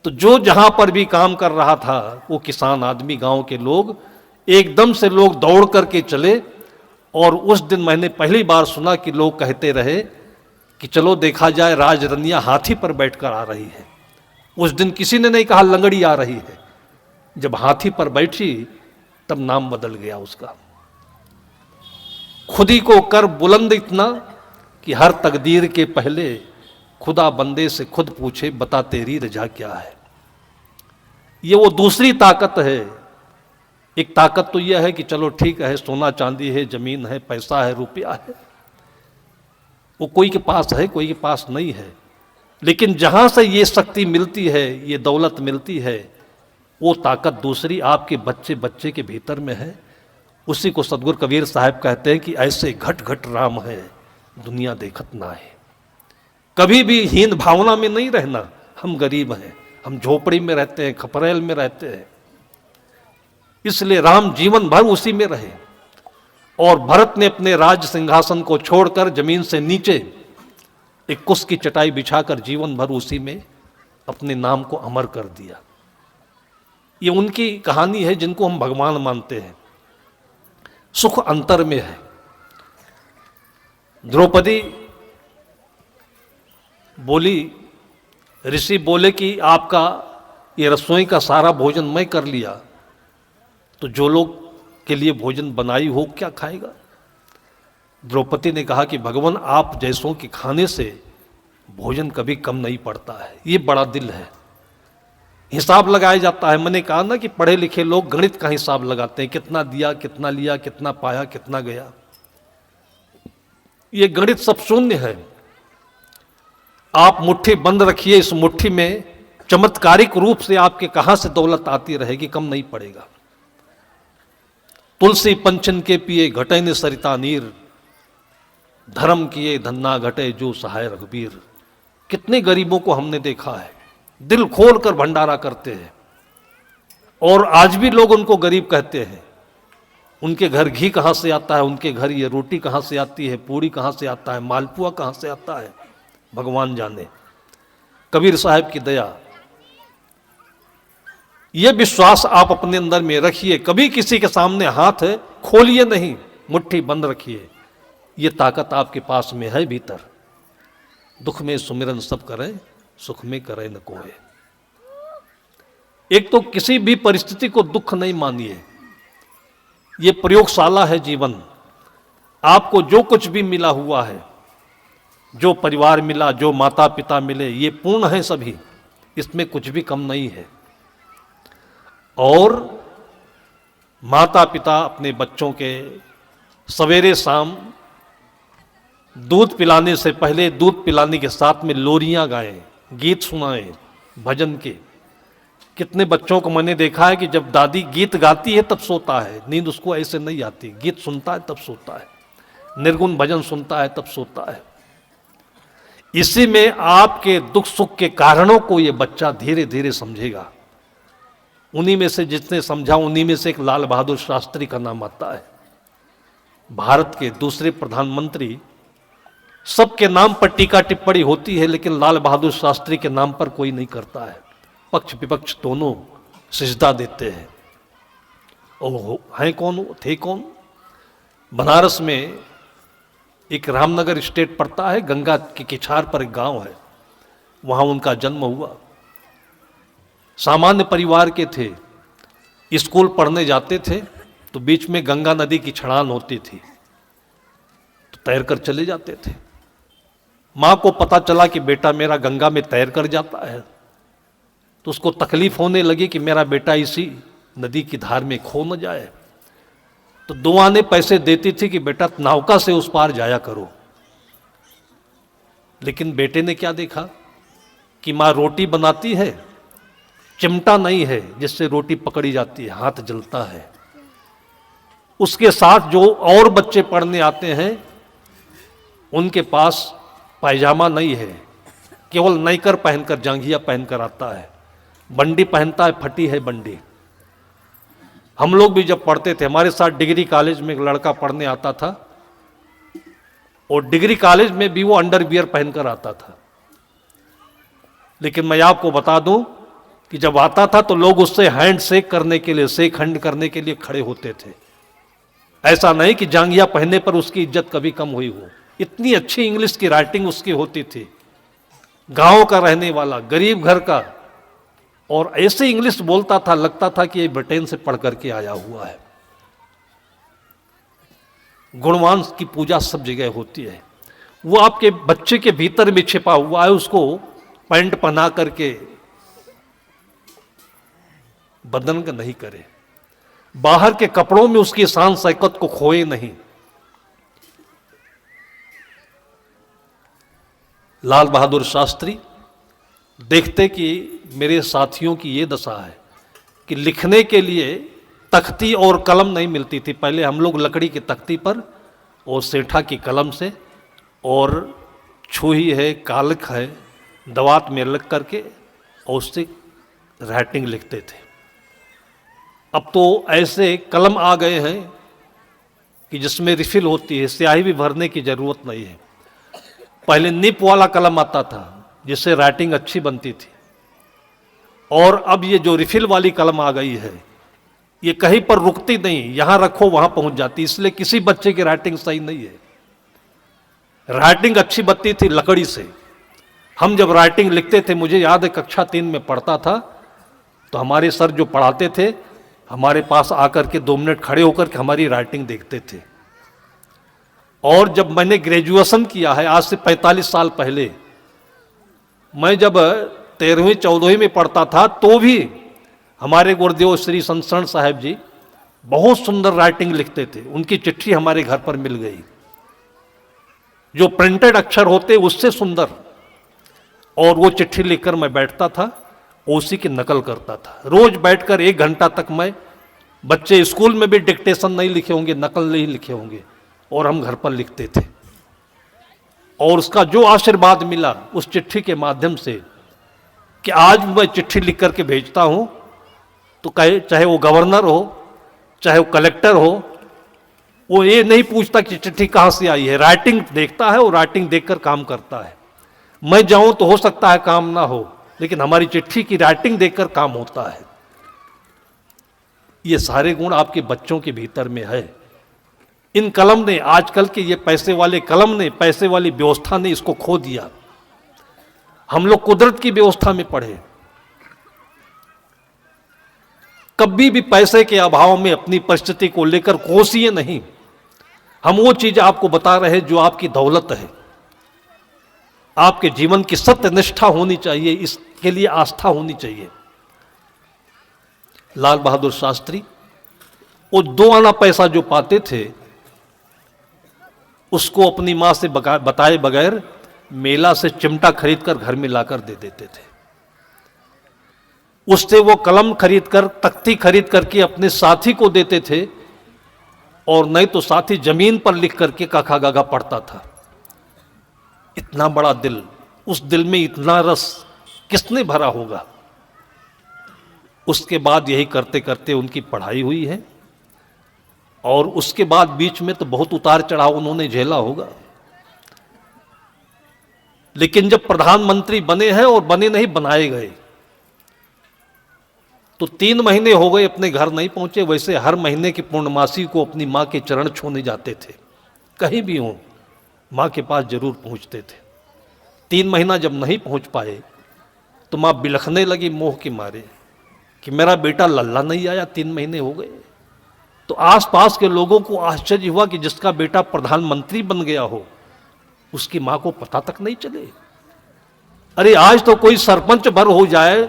तो जो जहां पर भी काम कर रहा था, वो किसान आदमी, गांव के लोग, एकदम से लोग दौड़ करके चले। और उस दिन मैंने पहली बार सुना कि लोग कहते रहे कि चलो देखा जाए, राजरनिया हाथी पर बैठकर आ रही है। उस दिन किसी ने नहीं कहा लंगड़ी आ रही है। जब हाथी पर बैठी तब नाम बदल गया उसका। खुदी को कर बुलंद इतना कि हर तकदीर के पहले खुदा बंदे से खुद पूछे, बता तेरी रजा क्या है। ये वो दूसरी ताकत है। एक ताकत तो यह है कि चलो ठीक है, सोना चांदी है, जमीन है, पैसा है, रुपया है, वो कोई के पास है, कोई के पास नहीं है। लेकिन जहां से ये शक्ति मिलती है, ये दौलत मिलती है, वो ताकत दूसरी आपके बच्चे बच्चे के भीतर में है। उसी को सदगुरु कबीर साहब कहते हैं कि ऐसे घट घट राम है, दुनिया देखत ना है। कभी भी हीन भावना में नहीं रहना। हम गरीब हैं, हम झोपड़ी में रहते हैं, खपरेल में रहते हैं, इसलिए राम जीवन भर उसी में रहे। और भरत ने अपने राज सिंहासन को छोड़कर जमीन से नीचे एक कुश की चटाई बिछाकर जीवन भर उसी में अपने नाम को अमर कर दिया। ये उनकी कहानी है जिनको हम भगवान मानते हैं। सुख अंतर में है। द्रौपदी बोली, ऋषि बोले कि आपका ये रसोई का सारा भोजन मैं कर लिया, तो जो लोग के लिए भोजन बनाई हो क्या खाएगा। द्रौपदी ने कहा कि भगवान आप जैसों के खाने से भोजन कभी कम नहीं पड़ता है। ये बड़ा दिल है। हिसाब लगाया जाता है। मैंने कहा ना कि पढ़े लिखे लोग गणित का हिसाब लगाते हैं, कितना दिया, कितना लिया, कितना पाया, कितना गया। ये गणित सब शून्य है। आप मुट्ठी बंद रखिए, इस मुट्ठी में चमत्कारिक रूप से आपके कहां से दौलत आती रहेगी, कम नहीं पड़ेगा। तुलसी पंचन के पिए घटे ने सरिता नीर, धर्म किए धन्ना घटे जो सहाय रघुबीर। कितने गरीबों को हमने देखा है, दिल खोल कर भंडारा करते हैं, और आज भी लोग उनको गरीब कहते हैं। उनके घर घी कहां से आता है, उनके घर ये रोटी कहां से आती है, पूरी कहां से आता है, मालपुआ कहां से आता है, भगवान जाने। कबीर साहब की दया। ये विश्वास आप अपने अंदर में रखिए। कभी किसी के सामने हाथ खोलिए नहीं, मुट्ठी बंद रखिए। ये ताकत आपके पास में है भीतर। दुख में सुमिरन सब करें, सुख में करे न कोई। एक तो किसी भी परिस्थिति को दुख नहीं मानिए। ये प्रयोगशाला है जीवन। आपको जो कुछ भी मिला हुआ है, जो परिवार मिला, जो माता पिता मिले, ये पूर्ण है सभी, इसमें कुछ भी कम नहीं है। और माता पिता अपने बच्चों के सवेरे शाम दूध पिलाने से पहले, दूध पिलाने के साथ में लोरियां गाएं, गीत सुनाएं, भजन के। कितने बच्चों को मैंने देखा है कि जब दादी गीत गाती है तब सोता है, नींद उसको ऐसे नहीं आती। गीत सुनता है तब सोता है, निर्गुण भजन सुनता है तब सोता है। इसी में आपके दुख सुख के कारणों को ये बच्चा धीरे धीरे समझेगा। उन्हीं में से जिसने समझा, उन्हीं में से एक लाल बहादुर शास्त्री का नाम आता है। भारत के दूसरे प्रधानमंत्री, सबके नाम पर टीका टिप्पणी होती है, लेकिन लाल बहादुर शास्त्री के नाम पर कोई नहीं करता है। पक्ष विपक्ष दोनों सिजदा देते हैं। और हैं कौन, थे कौन? बनारस में एक रामनगर स्टेट पड़ता है, गंगा के किनार पर एक गांव है, वहां उनका जन्म हुआ। सामान्य परिवार के थे, स्कूल पढ़ने जाते थे तो बीच में गंगा नदी की छड़ान होती थी तो तैर कर चले जाते थे। माँ को पता चला कि बेटा मेरा गंगा में तैर कर जाता है तो उसको तकलीफ होने लगी कि मेरा बेटा इसी नदी की धार में खो न जाए, तो 2 आने पैसे देती थी कि बेटा नौका से उस पार जाया करो। लेकिन बेटे ने क्या देखा कि माँ रोटी बनाती है, चिमटा नहीं है जिससे रोटी पकड़ी जाती है, हाथ जलता है। उसके साथ जो और बच्चे पढ़ने आते हैं उनके पास पायजामा नहीं है, केवल नईकर पहनकर, जांघिया पहनकर आता है, बंडी पहनता है, फटी है बंडी। हम लोग भी जब पढ़ते थे, हमारे साथ डिग्री कॉलेज में एक लड़का पढ़ने आता था और डिग्री कॉलेज में भी वो अंडरवियर पहनकर आता था। लेकिन मैं आपको बता दूं कि जब आता था तो लोग उससे हैंड शेक करने के लिए, शेक हैंड करने के लिए खड़े होते थे। ऐसा नहीं कि जांघिया पहनने पर उसकी इज्जत कभी कम हुई हो। इतनी अच्छी इंग्लिश की राइटिंग उसकी होती थी, गांव का रहने वाला, गरीब घर का, और ऐसे इंग्लिश बोलता था लगता था कि ये ब्रिटेन से पढ़ करके आया हुआ है। गुणवान की पूजा सब जगह होती है। वो आपके बच्चे के भीतर में छिपा हुआ है, उसको पैंट पहना करके बदन का नहीं करे, बाहर के कपड़ों में उसकी शान शौकत को खोए नहीं। लाल बहादुर शास्त्री देखते कि मेरे साथियों की ये दशा है कि लिखने के लिए तख्ती और कलम नहीं मिलती थी। पहले हम लोग लकड़ी की तख्ती पर और सेठा की कलम से और छुही है, कालख है, दवात में लग करके और उससे राइटिंग लिखते थे। अब तो ऐसे कलम आ गए हैं कि जिसमें रिफिल होती है, स्याही भी भरने की जरूरत नहीं है। पहले निप वाला कलम आता था जिससे राइटिंग अच्छी बनती थी, और अब ये जो रिफिल वाली कलम आ गई है ये कहीं पर रुकती नहीं, यहां रखो वहां पहुंच जाती, इसलिए किसी बच्चे की राइटिंग सही नहीं है। राइटिंग अच्छी बनती थी लकड़ी से। हम जब राइटिंग लिखते थे, मुझे याद है कक्षा 3 में पढ़ता था, तो हमारे सर जो पढ़ाते थे हमारे पास आकर के 2 मिनट खड़े होकर के हमारी राइटिंग देखते थे। और जब मैंने ग्रेजुएशन किया है आज से 45 साल पहले, मैं जब 13वीं 14वीं में पढ़ता था तो भी हमारे गुरुदेव श्री संत साहब जी बहुत सुंदर राइटिंग लिखते थे। उनकी चिट्ठी हमारे घर पर मिल गई, जो प्रिंटेड अक्षर होते उससे सुंदर, और वो चिट्ठी लिखकर मैं बैठता था, उसी की नकल करता था। रोज बैठकर 1 घंटा तक मैं, बच्चे स्कूल में भी डिक्टेशन नहीं लिखे होंगे, नकल नहीं लिखे होंगे, और हम घर पर लिखते थे। और उसका जो आशीर्वाद मिला उस चिट्ठी के माध्यम से कि आज मैं चिट्ठी लिख करके भेजता हूं तो कहे, चाहे वो गवर्नर हो चाहे वो कलेक्टर हो, वो ये नहीं पूछता कि चिट्ठी कहां से आई है, राइटिंग देखता है और राइटिंग देखकर काम करता है। मैं जाऊं तो हो सकता है काम ना हो, लेकिन हमारी चिट्ठी की राइटिंग देखकर काम होता है। ये सारे गुण आपके बच्चों के भीतर में है। इन कलम ने, आजकल के ये पैसे वाले कलम ने, पैसे वाली व्यवस्था ने इसको खो दिया। हम लोग कुदरत की व्यवस्था में पढ़े, कभी भी पैसे के अभाव में अपनी परिस्थिति को लेकर कोसिए नहीं। हम वो चीज आपको बता रहे हैं जो आपकी दौलत है। आपके जीवन की सत्य निष्ठा होनी चाहिए, इसके लिए आस्था होनी चाहिए। लाल बहादुर शास्त्री वो 2 आना पैसा जो पाते थे उसको अपनी मां से बताए बगैर मेला से चिमटा खरीदकर घर में लाकर दे देते थे। उससे वो कलम खरीदकर, तख्ती खरीद करके अपने साथी को देते थे, और नहीं तो साथी जमीन पर लिख करके काखा गागा पढ़ता था। इतना बड़ा दिल, उस दिल में इतना रस किसने भरा होगा। उसके बाद यही करते करते उनकी पढ़ाई हुई है, और उसके बाद बीच में तो बहुत उतार चढ़ाव उन्होंने झेला होगा। लेकिन जब प्रधानमंत्री बने हैं, और बने नहीं बनाए गए, तो 3 महीने हो गए अपने घर नहीं पहुंचे। वैसे हर महीने की पूर्णमासी को अपनी मां के चरण छूने जाते थे, कहीं भी हों मां के पास जरूर पहुंचते थे। 3 महीना जब नहीं पहुंच पाए तो मां बिलखने लगी मोह के मारे कि मेरा बेटा लल्ला नहीं आया, 3 महीने हो गए। तो आसपास के लोगों को आश्चर्य हुआ कि जिसका बेटा प्रधानमंत्री बन गया हो उसकी मां को पता तक नहीं चले। अरे आज तो कोई सरपंच भर हो जाए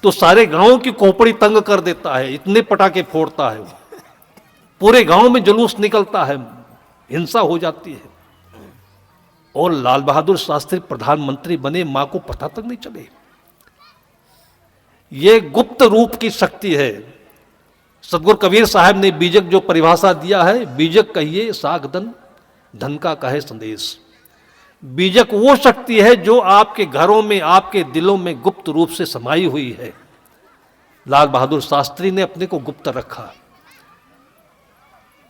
तो सारे गांव की खोपड़ी तंग कर देता है, इतने पटाखे फोड़ता है वो, पूरे गांव में जुलूस निकलता है, हिंसा हो जाती है। और लाल बहादुर शास्त्री प्रधानमंत्री बने, मां को पता तक नहीं चले। ये गुप्त रूप की शक्ति है। सतगुरु कबीर साहब ने बीजक जो परिभाषा दिया है, बीजक कहिए सागधन, धन का कहे संदेश। बीजक वो शक्ति है जो आपके घरों में, आपके दिलों में गुप्त रूप से समाई हुई है। लाल बहादुर शास्त्री ने अपने को गुप्त रखा।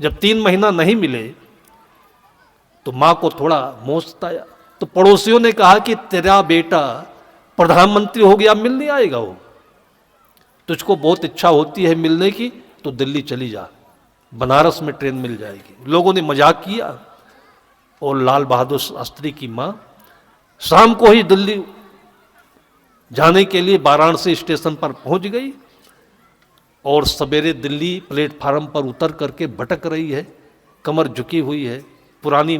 जब 3 महीना नहीं मिले तो मां को थोड़ा मोह सताया, तो पड़ोसियों ने कहा कि तेरा बेटा प्रधानमंत्री हो गया, मिल नहीं आएगा वो, तुझको बहुत इच्छा होती है मिलने की तो दिल्ली चली जा, बनारस में ट्रेन मिल जाएगी। लोगों ने मजाक किया और लाल बहादुर शास्त्री की मां शाम को ही दिल्ली जाने के लिए वाराणसी स्टेशन पर पहुंच गई और सवेरे दिल्ली प्लेटफार्म पर उतर करके भटक रही है, कमर झुकी हुई है, पुरानी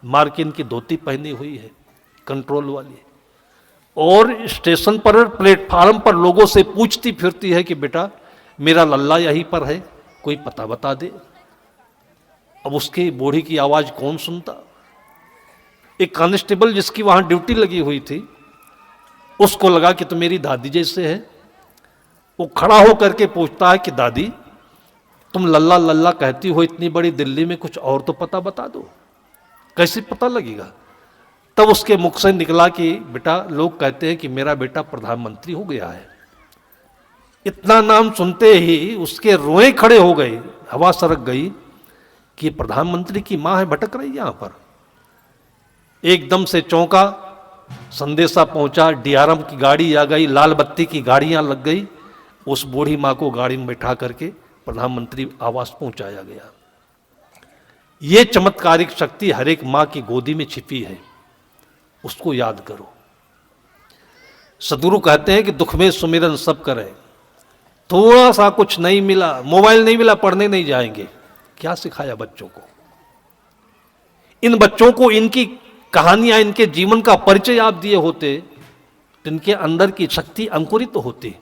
मार्किन की धोती पहनी हुई है, कंट्रोल वाली, और स्टेशन पर प्लेटफार्म पर लोगों से पूछती फिरती है कि बेटा मेरा लल्ला यहीं पर है, कोई पता बता दे। अब उसकी बूढ़ी की आवाज कौन सुनता। एक कांस्टेबल जिसकी वहां ड्यूटी लगी हुई थी, उसको लगा कि तो मेरी दादी जैसे है। वो खड़ा हो करके पूछता है कि दादी तुम लल्ला लल्ला कहती हो इतनी बड़ी दिल्ली में, कुछ और तो पता बता दो, कैसे पता लगेगा। तब उसके मुख से निकला कि बेटा लोग कहते हैं कि मेरा बेटा प्रधानमंत्री हो गया है। इतना नाम सुनते ही उसके रोए खड़े हो गए, हवा सरक गई कि प्रधानमंत्री की मां है, भटक रही यहां पर। एकदम से चौंका, संदेशा पहुंचा, डीआरएम की गाड़ी आ गई, लाल बत्ती की गाड़ियां लग गई, उस बूढ़ी मां को गाड़ी में बैठा करके प्रधानमंत्री आवास पहुंचाया गया। यह चमत्कारिक शक्ति हर एक मां की गोदी में छिपी है, उसको याद करो। सदगुरु कहते हैं कि दुख में सुमिरन सब करें। थोड़ा सा कुछ नहीं मिला, मोबाइल नहीं मिला, पढ़ने नहीं जाएंगे, क्या सिखाया बच्चों को। इन बच्चों को इनकी कहानियां, इनके जीवन का परिचय आप दिए होते तो इनके अंदर की शक्ति अंकुरित तो होती।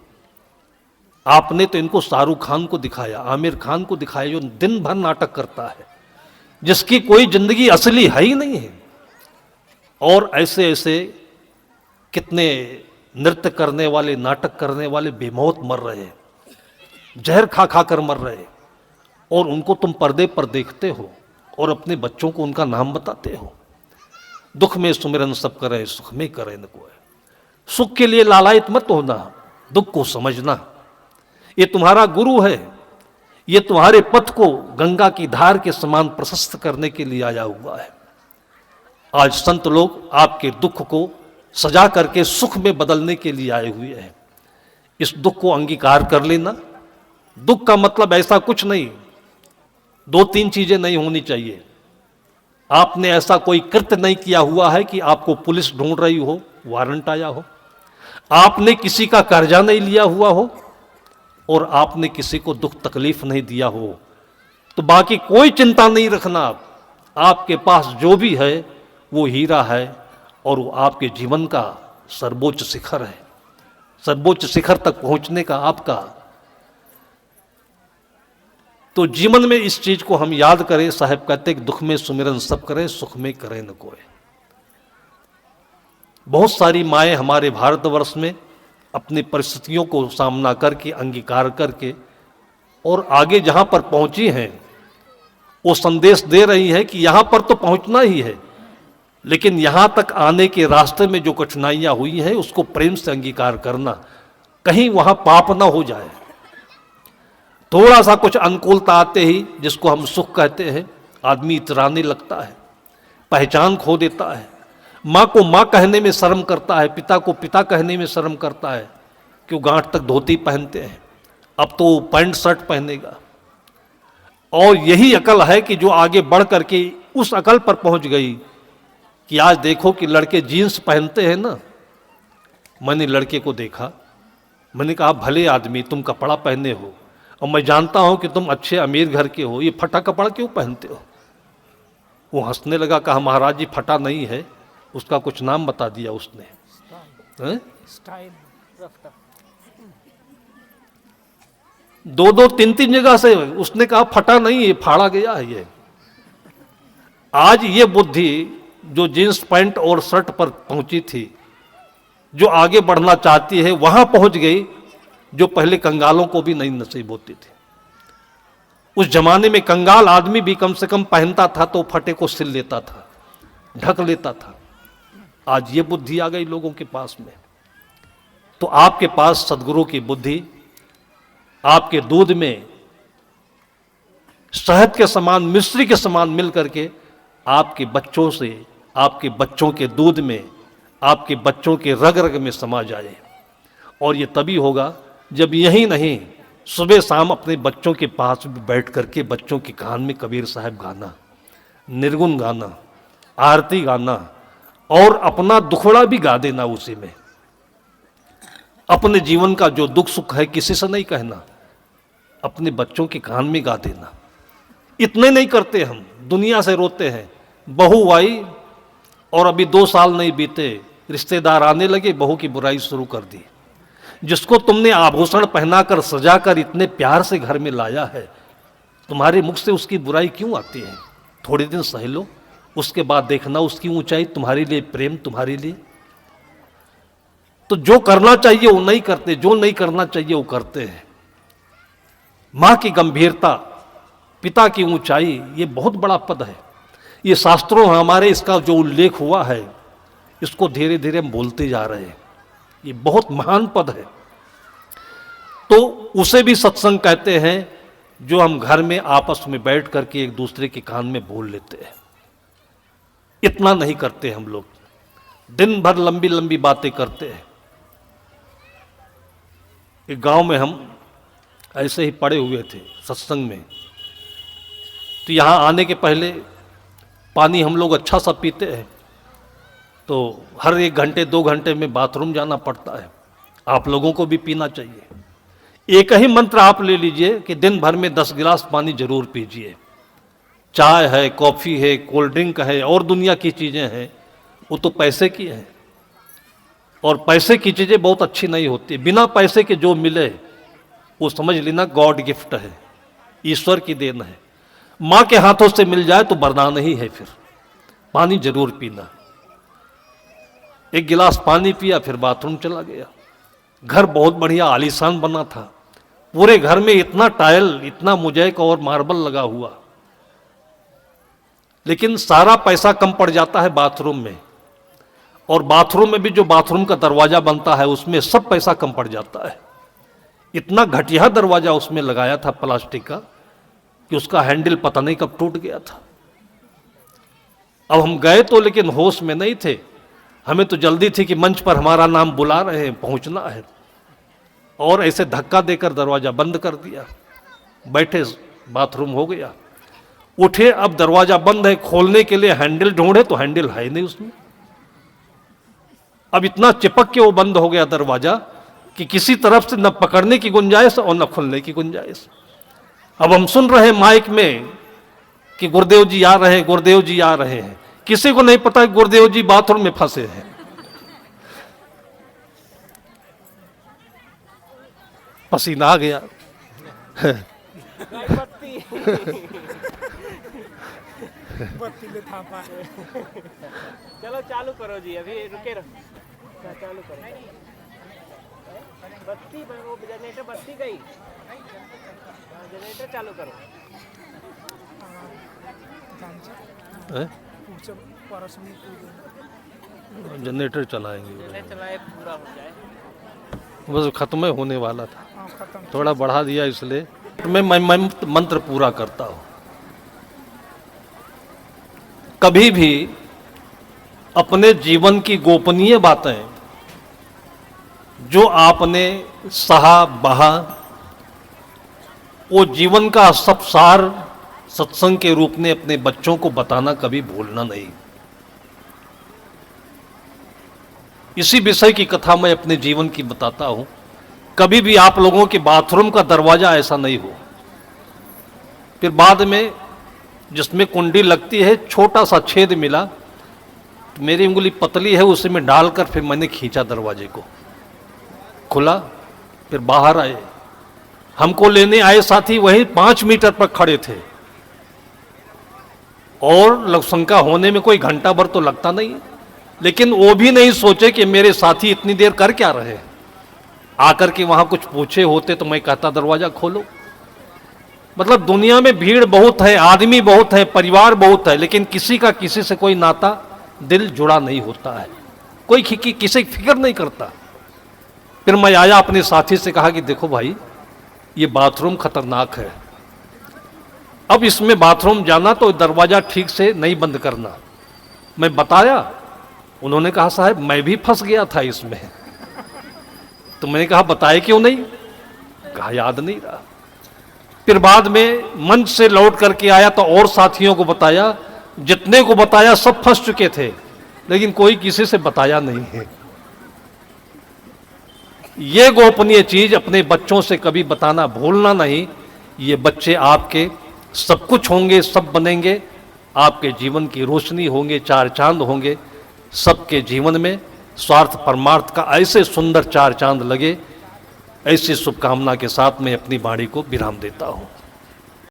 आपने तो इनको शाहरुख खान को दिखाया, आमिर खान को दिखाया, जो दिन भर नाटक करता है, जिसकी कोई जिंदगी असली है ही नहीं है। और ऐसे ऐसे कितने नृत्य करने वाले, नाटक करने वाले बेमौत मर रहे हैं, जहर खा खा कर मर रहे हैं, और उनको तुम पर्दे पर देखते हो और अपने बच्चों को उनका नाम बताते हो। दुख में सुमिरन सब करे, सुख में करे न कोई। सुख के लिए लालायित मत होना, दुख को समझना। ये तुम्हारा गुरु है, ये तुम्हारे पथ को गंगा की धार के समान प्रशस्त करने के लिए आया हुआ है। आज संत लोग आपके दुख को सजा करके सुख में बदलने के लिए आए हुए हैं। इस दुख को अंगीकार कर लेना। दुख का मतलब ऐसा कुछ नहीं, 2-3 चीजें नहीं होनी चाहिए। आपने ऐसा कोई कृत्य नहीं किया हुआ है कि आपको पुलिस ढूंढ रही हो, वारंट आया हो, आपने किसी का कर्जा नहीं लिया हुआ हो, और आपने किसी को दुख तकलीफ नहीं दिया हो, तो बाकी कोई चिंता नहीं रखना। आपके पास जो भी है वो हीरा है, और वो आपके जीवन का सर्वोच्च शिखर है। सर्वोच्च शिखर तक पहुंचने का आपका, तो जीवन में इस चीज को हम याद करें। साहब कहते हैं कि दुख में सुमिरन सब करें, सुख में करें न कोई। बहुत सारी माएँ हमारे भारतवर्ष में अपनी परिस्थितियों को सामना करके, अंगीकार करके, और आगे जहां पर पहुंची हैं वो संदेश दे रही है कि यहां पर तो पहुंचना ही है, लेकिन यहां तक आने के रास्ते में जो कठिनाइयां हुई हैं उसको प्रेम से अंगीकार करना, कहीं वहां पाप ना हो जाए। थोड़ा सा कुछ अनुकूलता आते ही, जिसको हम सुख कहते हैं, आदमी इतराने लगता है, पहचान खो देता है, माँ को माँ कहने में शर्म करता है, पिता को पिता कहने में शर्म करता है, क्यों गांठ तक धोती पहनते हैं, अब तो पैंट शर्ट पहनेगा। और यही अकल है कि जो आगे बढ़ करके उस अकल पर पहुंच गई कि आज देखो कि लड़के जीन्स पहनते हैं ना। मैंने लड़के को देखा, मैंने कहा भले आदमी, तुम कपड़ा पहने हो और मैं जानता हूं कि तुम अच्छे अमीर घर के हो, ये फटा कपड़ा क्यों पहनते हो? वो हंसने लगा, कहा महाराज जी फटा नहीं है, उसका कुछ नाम बता दिया उसने। स्टाइल दो दो तीन तीन जगह से उसने कहा फटा नहीं, ये फाड़ा गया है। ये आज ये बुद्धि जो जींस पैंट और शर्ट पर पहुंची थी, जो आगे बढ़ना चाहती है, वहां पहुंच गई जो पहले कंगालों को भी नहीं नसीब होती थी। उस जमाने में कंगाल आदमी भी कम से कम पहनता था तो फटे को सिल लेता था, ढक लेता था। आज ये बुद्धि आ गई लोगों के पास में। तो आपके पास सदगुरु की बुद्धि, आपके दूध में शहद के समान, मिश्री के समान मिल करके आपके बच्चों से, आपके बच्चों के दूध में, आपके बच्चों के रग रग में समा जाए। और ये तभी होगा जब यही नहीं, सुबह शाम अपने बच्चों के पास बैठ करके बच्चों के कान में कबीर साहब गाना, निर्गुण गाना, आरती गाना, और अपना दुखड़ा भी गा देना उसी में। अपने जीवन का जो दुख सुख है किसी से नहीं कहना, अपने बच्चों के कान में गा देना। इतने नहीं करते हम, दुनिया से रोते हैं। बहू आई और अभी 2 साल नहीं बीते, रिश्तेदार आने लगे, बहू की बुराई शुरू कर दी। जिसको तुमने आभूषण पहनाकर सजाकर इतने प्यार से घर में लाया है, तुम्हारे मुख से उसकी बुराई क्यों आती है? थोड़े दिन सह लो, उसके बाद देखना उसकी ऊंचाई। तुम्हारे लिए प्रेम, तुम्हारे लिए। तो जो करना चाहिए वो नहीं करते, जो नहीं करना चाहिए वो करते हैं। मां की गंभीरता, पिता की ऊंचाई, ये बहुत बड़ा पद है। ये शास्त्रों हमारे इसका जो उल्लेख हुआ है, इसको धीरे धीरे हम बोलते जा रहे हैं। ये बहुत महान पद है। तो उसे भी सत्संग कहते हैं, जो हम घर में आपस में बैठ करके एक दूसरे के कान में बोल लेते हैं। इतना नहीं करते हम लोग, दिन भर लंबी लंबी बातें करते हैं। एक गांव में हम ऐसे ही पड़े हुए थे सत्संग में, तो यहाँ आने के पहले पानी हम लोग अच्छा सा पीते हैं, तो हर 1 घंटे 2 घंटे में बाथरूम जाना पड़ता है। आप लोगों को भी पीना चाहिए। एक ही मंत्र आप ले लीजिए कि दिन भर में 10 गिलास पानी जरूर पीजिए। चाय है, कॉफ़ी है, कोल्ड ड्रिंक है और दुनिया की चीज़ें हैं, वो तो पैसे की है। और पैसे की चीज़ें बहुत अच्छी नहीं होती। बिना पैसे के जो मिले वो समझ लेना गॉड गिफ्ट है, ईश्वर की देन है। माँ के हाथों से मिल जाए तो वरदान ही है। फिर पानी जरूर पीना। 1 गिलास पानी पिया, फिर बाथरूम चला गया। घर बहुत बढ़िया आलीशान बना था, पूरे घर में इतना टाइल, इतना मोज़ेक और मार्बल लगा हुआ, लेकिन सारा पैसा कम पड़ जाता है बाथरूम में। और बाथरूम में भी जो बाथरूम का दरवाजा बनता है उसमें सब पैसा कम पड़ जाता है। इतना घटिया दरवाजा उसमें लगाया था प्लास्टिक का कि उसका हैंडल पता नहीं कब टूट गया था। अब हम गए तो लेकिन होश में नहीं थे। हमें तो जल्दी थी कि मंच पर हमारा नाम बुला रहे हैं, पहुंचना है, और ऐसे धक्का देकर दरवाजा बंद कर दिया। बैठे, बाथरूम हो गया। उठे, अब दरवाजा बंद है, खोलने के लिए हैंडल ढूंढे तो हैंडल है नहीं उसमें। अब इतना चिपक के वो बंद हो गया दरवाजा कि किसी तरफ से न पकड़ने की गुंजाइश और न खुलने की गुंजाइश। अब हम सुन रहे माइक में कि गुरुदेव जी आ रहे हैं, गुरुदेव जी आ रहे हैं। किसी को नहीं पता कि गुरुदेव जी बाथरूम में फंसे हैं। पसीना आ गया। चलो चालू करो जी, अभी रुके रहो। चालू करो। बत्ती, वो जनरेटर बत्ती गई, जनरेटर चालू करो। जनरेटर चलाएंगे, चलाए पूरा हो जाए। बस खत्म होने वाला था, थोड़ा बढ़ा दिया इसलिए। मैं मंत्र पूरा करता हूं। कभी भी अपने जीवन की गोपनीय बातें जो आपने सहा बहा, वो जीवन का सब सार सत्संग के रूप में अपने बच्चों को बताना कभी भूलना नहीं। इसी विषय की कथा मैं अपने जीवन की बताता हूं कभी भी आप लोगों के बाथरूम का दरवाजा ऐसा नहीं हो। फिर बाद में जिसमें कुंडी लगती है छोटा सा छेद मिला, तो मेरी उंगली पतली है, उसी में डालकर फिर मैंने खींचा, दरवाजे को खुला, फिर बाहर आए। हमको लेने आए साथी वही 5 मीटर पर खड़े थे, और लघुशंका होने में कोई घंटा भर तो लगता नहीं, लेकिन वो भी नहीं सोचे कि मेरे साथी इतनी देर कर क्या रहे। आकर के वहां कुछ पूछे होते तो मैं कहता दरवाजा खोलो। मतलब दुनिया में भीड़ बहुत है, आदमी बहुत है, परिवार बहुत है, लेकिन किसी का किसी से कोई नाता, दिल जुड़ा नहीं होता है, कोई किसी फिक्र नहीं करता। फिर मैं आया, अपने साथी से कहा कि देखो भाई, ये बाथरूम खतरनाक है, अब इसमें बाथरूम जाना तो दरवाजा ठीक से नहीं बंद करना। मैं बताया, उन्होंने कहा साहब मैं भी फंस गया था इसमें। तो मैंने कहा बताए क्यों नहीं? कहा याद नहीं रहा। फिर बाद में मंच से लौट करके आया तो और साथियों को बताया, जितने को बताया सब फंस चुके थे, लेकिन कोई किसी से बताया नहीं है। ये गोपनीय चीज अपने बच्चों से कभी बताना भूलना नहीं। ये बच्चे आपके सब कुछ होंगे, सब बनेंगे, आपके जीवन की रोशनी होंगे, चार चांद होंगे। सबके जीवन में स्वार्थ परमार्थ का ऐसे सुंदर चार चांद लगे, ऐसी शुभकामना के साथ मैं अपनी वाणी को विराम देता हूं।